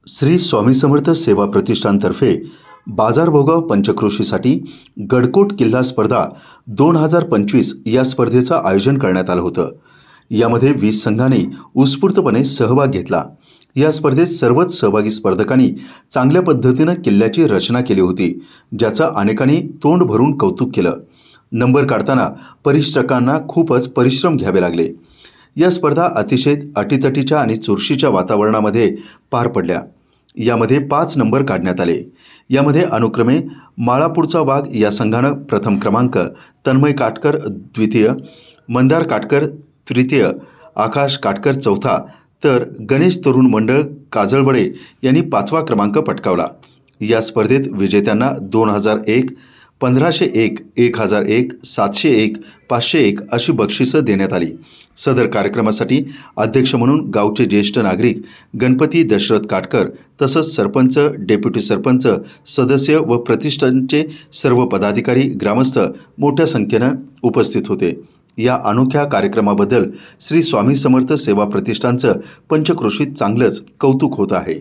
श्री स्वामी समर्थ सेवा प्रतिष्ठानतर्फे बाजारभोगाव पंचक्रोशीसाठी गडकोट किल्ला स्पर्धा 2025 या स्पर्धेचं आयोजन करण्यात आलं होतं। यामध्ये 20 संघांनी उत्स्फूर्तपणे सहभाग घेतला। या स्पर्धेत सर्वच सहभागी स्पर्धकांनी चांगल्या पद्धतीने किल्ल्याची रचना केली होती, ज्याचं अनेकांनी तोंड भरून कौतुक केलं। नंबर काढताना परीक्षकांना खूपच परिश्रम घ्यावे लागले। या स्पर्धा अतिशय अटीतटीच्या आणि चुरशीच्या वातावरणामध्ये पार पडल्या। यामध्ये 5 नंबर काढण्यात आले। यामध्ये अनुक्रमे माळापूरचा वाघ या संघानं प्रथम क्रमांक, तन्मय काटकर द्वितीय, मंदार काटकर तृतीय, आकाश काटकर चौथा, तर गणेश तरुण मंडळ काजळवडे यांनी 5वा क्रमांक पटकावला। या स्पर्धेत विजेत्यांना 2001, 1501, 1001, 701, 501 अशी बक्षिसं देण्यात आली। सदर कार्यक्रमासाठी अध्यक्ष म्हणून गावचे ज्येष्ठ नागरिक गणपती दशरथ काटकर तसंच सरपंच, डेप्युटी सरपंच, सदस्य व प्रतिष्ठानचे सर्व पदाधिकारी, ग्रामस्थ मोठ्या संख्येनं उपस्थित होते। या अनोख्या कार्यक्रमाबद्दल श्री स्वामी समर्थ सेवा प्रतिष्ठानचं पंचक्रोशीत चांगलंच कौतुक होत आहे।